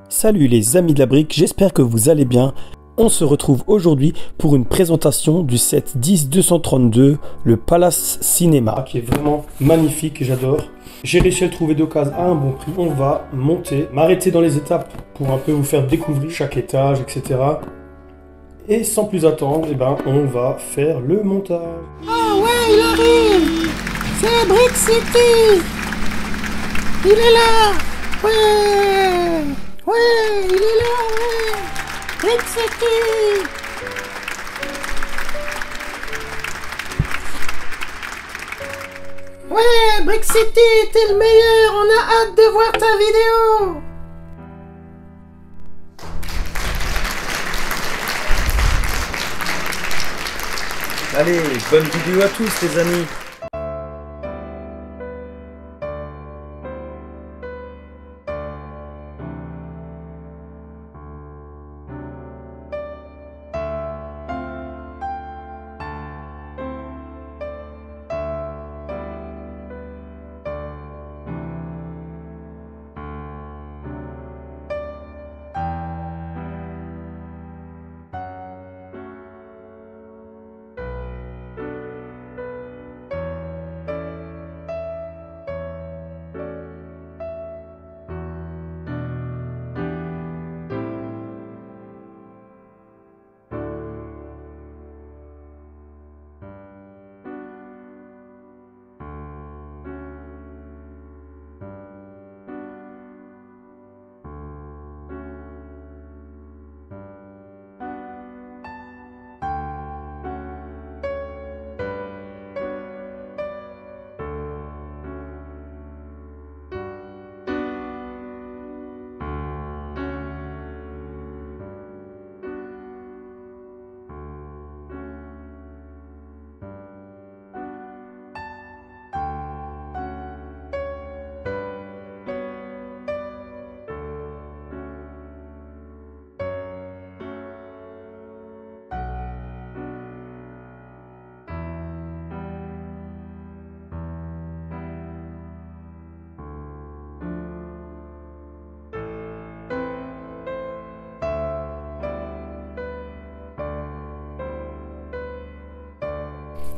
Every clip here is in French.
Salut les amis de la brique, j'espère que vous allez bien. On se retrouve aujourd'hui pour une présentation du set 10-232, le Palace Cinéma, qui est vraiment magnifique, j'adore. J'ai réussi à le trouver d'occasion à un bon prix. On va monter, m'arrêter dans les étapes pour un peu vous faire découvrir chaque étage, etc. Et sans plus attendre, on va faire le montage. Ah ouais, il arrive! C'est Brick City! Il est là! Ouais! Ouais, il est là, ouais! Brick City! Ouais, Brick City, t'es le meilleur! On a hâte de voir ta vidéo! Allez, bonne vidéo à tous les amis.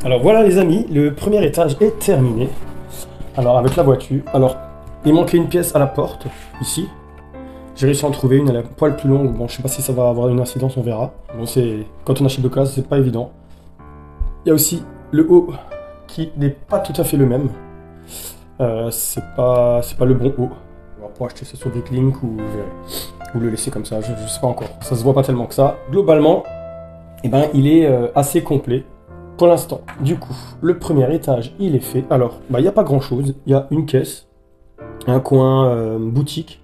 Alors voilà les amis, le premier étage est terminé. Alors avec la voiture, il manquait une pièce à la porte, ici. J'ai réussi à en trouver une, elle est un poil plus longue. Bon, je sais pas si ça va avoir une incidence, on verra. Bon, quand on achète d'occasion, c'est pas évident. Il y a aussi le haut qui n'est pas tout à fait le même. C'est pas le bon haut. On va pouvoir acheter ça sur Bricklink ou le laisser comme ça, je sais pas encore. Ça se voit pas tellement que ça. Globalement, il est assez complet. Pour l'instant, du coup, le premier étage, il est fait. Alors, il n'y a pas grand-chose. Il y a une caisse, un coin boutique,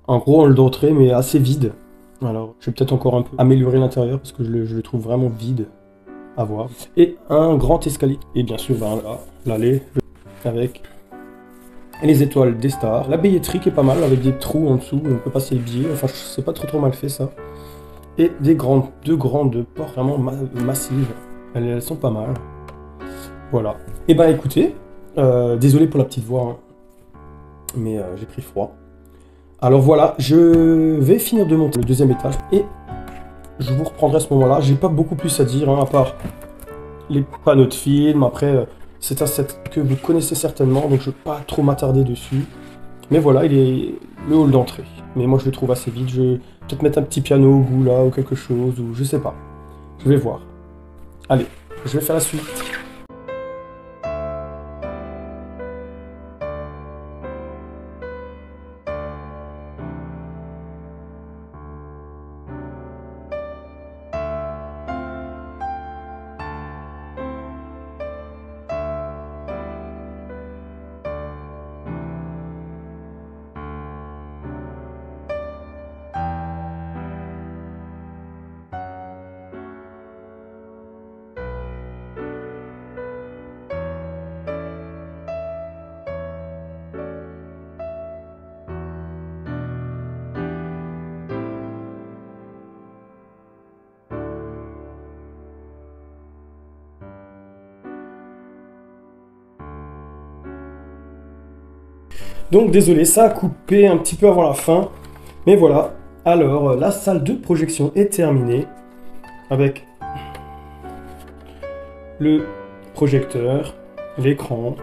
un gros hall d'entrée, mais assez vide. Alors, je vais peut-être encore un peu améliorer l'intérieur, parce que je le trouve vraiment vide à voir. Et un grand escalier. Et bien sûr, l'allée, avec les étoiles des stars. La billetterie qui est pas mal, avec des trous en dessous, où on peut passer les billets. Enfin, c'est pas trop mal fait, ça. Et deux grandes portes vraiment massives. Elles sont pas mal. Voilà. Et écoutez, désolé pour la petite voix, hein, mais j'ai pris froid. Alors voilà, je vais finir de monter le deuxième étage et je vous reprendrai à ce moment-là. J'ai pas beaucoup plus à dire, hein, à part les panneaux de film. Après, c'est un set que vous connaissez certainement, donc je vais pas trop m'attarder dessus. Mais voilà, il est le hall d'entrée. Mais moi, je le trouve assez vide. Je vais peut-être mettre un petit piano au bout là, ou quelque chose, ou je sais pas. Je vais voir. Allez, je vais faire la suite. Donc désolé, ça a coupé un petit peu avant la fin. Mais voilà, alors la salle de projection est terminée avec le projecteur, l'écran.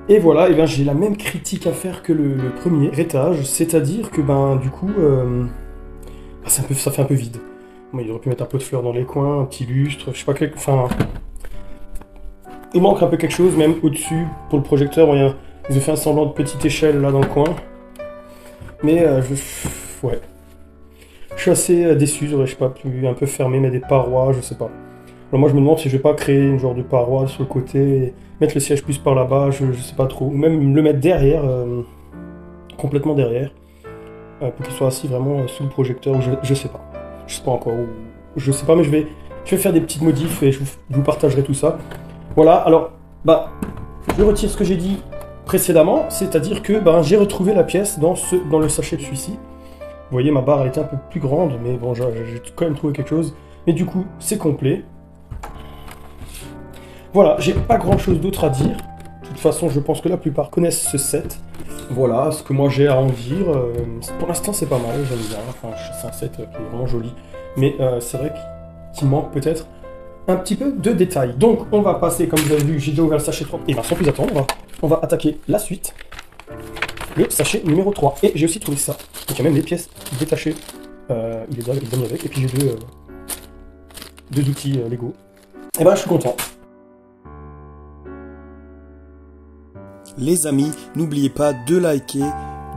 Et voilà, et ben, j'ai la même critique à faire que le premier étage, c'est-à-dire que ben, du coup, ça fait un peu vide. Bon, il aurait pu mettre un pot de fleurs dans les coins, un petit lustre, je sais pas, enfin... Il manque un peu quelque chose, même au-dessus, pour le projecteur. Bon, ils ont fait un semblant de petite échelle là dans le coin. Mais, ouais. Je suis assez déçu, j'aurais, je sais pas, pu un peu fermer, mettre des parois, je sais pas. Alors moi je me demande si je vais pas créer une genre de paroi sur le côté, mettre le siège plus par là-bas, je sais pas trop. Ou même le mettre derrière, complètement derrière, pour qu'il soit assis vraiment sous le projecteur, je sais pas. Je sais pas encore, je sais pas, mais je vais faire des petites modifs et je vous partagerai tout ça. Voilà, alors, bah, je retire ce que j'ai dit précédemment, c'est-à-dire que ben, j'ai retrouvé la pièce dans le sachet de celui-ci. Vous voyez, ma barre elle était un peu plus grande, mais bon, j'ai quand même trouvé quelque chose. Mais du coup, c'est complet. Voilà, j'ai pas grand-chose d'autre à dire. De toute façon, je pense que la plupart connaissent ce set. Voilà, ce que moi j'ai à en dire. Pour l'instant, c'est pas mal, j'aime bien. Enfin, c'est un set qui est vraiment joli. Mais c'est vrai qu'il manque peut-être un petit peu de détails. Donc, on va passer, comme vous avez vu, j'ai déjà ouvert le sachet 3. Et bien, sans plus attendre, on va attaquer la suite. Le sachet numéro 3. Et j'ai aussi trouvé ça. Donc, il y a même les pièces détachées. Il les a mis avec. Et puis, j'ai deux outils Lego. Et ben, je suis content. Les amis, n'oubliez pas de liker,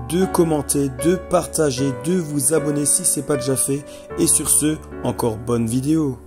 de commenter, de partager, de vous abonner si ce n'est pas déjà fait. Et sur ce, encore bonne vidéo.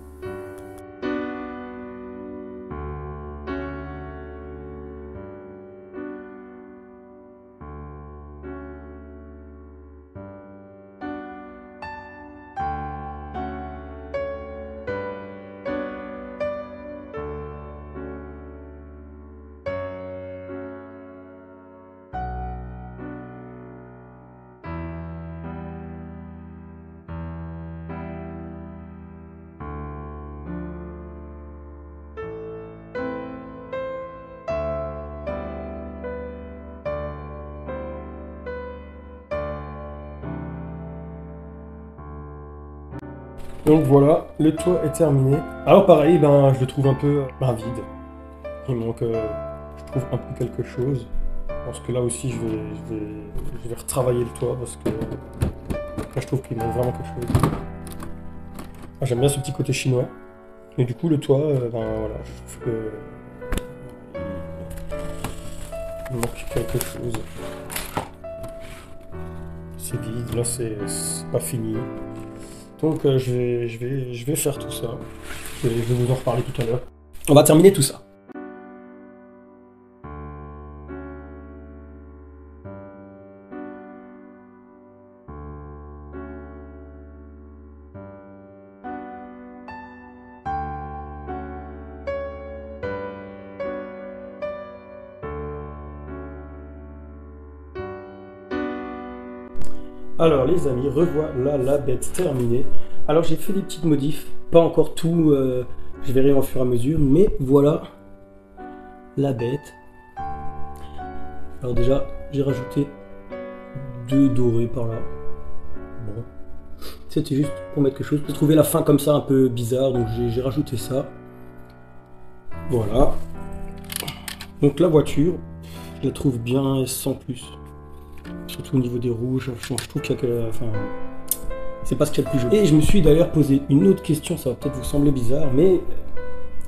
Donc voilà, le toit est terminé. Alors pareil, ben, je le trouve un peu vide. Il manque, je trouve, un peu quelque chose. Je pense que là aussi, je vais retravailler le toit parce que là, je trouve qu'il manque vraiment quelque chose. Ah, j'aime bien ce petit côté chinois. Mais du coup, le toit, ben voilà, je trouve que il manque quelque chose. C'est vide, là, c'est pas fini. Donc je vais faire tout ça. Je vais vous en reparler tout à l'heure. On va terminer tout ça. Alors les amis, revoilà la bête terminée. Alors j'ai fait des petites modifs, pas encore tout, je verrai au fur et à mesure, mais voilà la bête. Alors déjà, j'ai rajouté 2 dorés par là. Bon, c'était juste pour mettre quelque chose. J'ai trouvé la fin comme ça un peu bizarre, donc j'ai rajouté ça. Voilà. Donc la voiture, je la trouve bien sans plus. Surtout au niveau des roues, je trouve qu'il y a que... Enfin, c'est pas ce qu'il y a de plus joli. Et je me suis d'ailleurs posé une autre question, ça va peut-être vous sembler bizarre, mais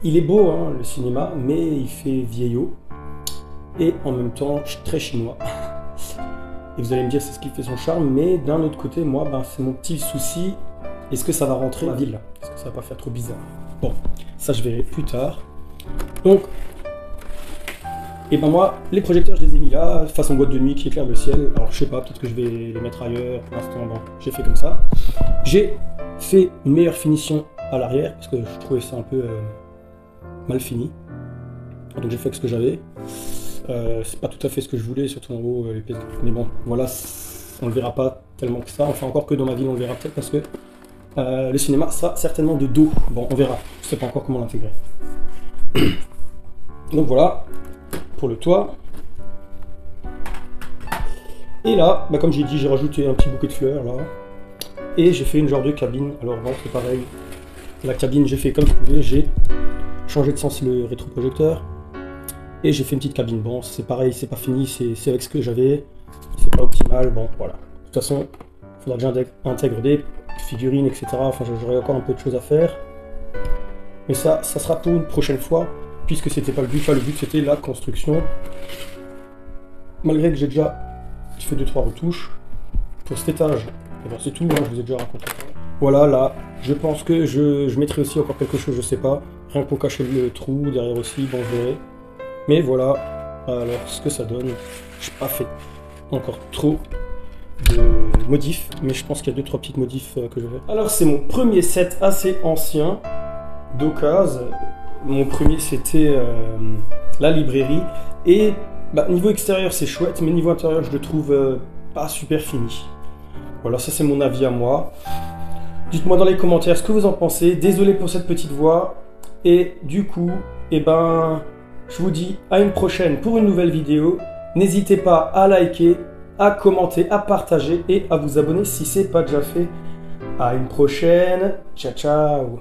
il est beau, hein, le cinéma, mais il fait vieillot. Et en même temps, très chinois. Et vous allez me dire, c'est ce qui fait son charme, mais d'un autre côté, moi, ben, c'est mon petit souci. Est-ce que ça va rentrer dans la ville? Est-ce que ça va pas faire trop bizarre? Bon, ça je verrai plus tard. Donc, et ben moi, les projecteurs, je les ai mis là, façon boîte de nuit qui éclaire le ciel. Alors je sais pas, peut-être que je vais les mettre ailleurs. Pour l'instant, bon, j'ai fait comme ça. J'ai fait une meilleure finition à l'arrière, parce que je trouvais ça un peu mal fini. Donc j'ai fait ce que j'avais. C'est pas tout à fait ce que je voulais, surtout en haut, les pièces de... Mais bon, voilà, on le verra pas tellement que ça. Enfin, encore que dans ma ville, on le verra peut-être, parce que le cinéma sera certainement de dos. Bon, on verra. Je sais pas encore comment l'intégrer. Donc voilà. Pour le toit. Et là, bah, comme j'ai dit, j'ai rajouté un petit bouquet de fleurs là. Et j'ai fait une genre de cabine. Alors bon, c'est pareil. La cabine, j'ai fait comme je pouvais, j'ai changé de sens le rétroprojecteur. Et j'ai fait une petite cabine. Bon, c'est pareil, c'est pas fini, c'est avec ce que j'avais. C'est pas optimal, bon, voilà. De toute façon, il faudra que j'intègre des figurines, etc. Enfin, j'aurai encore un peu de choses à faire. Mais ça sera pour une prochaine fois, puisque c'était pas le but. Enfin, le but, c'était la construction. Malgré que j'ai déjà fait 2-3 retouches. Pour cet étage, eh ben, c'est tout, hein, je vous ai déjà raconté. Voilà, là, je pense que je mettrai aussi encore quelque chose, je sais pas. Rien que pour cacher le trou, derrière aussi, bon, je verrai. Mais voilà, alors ce que ça donne, je n'ai pas fait encore trop de modifs, mais je pense qu'il y a 2-3 petites modifs que je vais faire. Alors c'est mon premier set assez ancien d'occasion. Mon premier c'était la librairie. Et bah, niveau extérieur c'est chouette, mais niveau intérieur je le trouve pas super fini. Voilà, ça c'est mon avis à moi. Dites-moi dans les commentaires ce que vous en pensez. Désolé pour cette petite voix. Et du coup, eh ben... je vous dis à une prochaine pour une nouvelle vidéo. N'hésitez pas à liker, à commenter, à partager et à vous abonner si ce n'est pas déjà fait. À une prochaine. Ciao, ciao.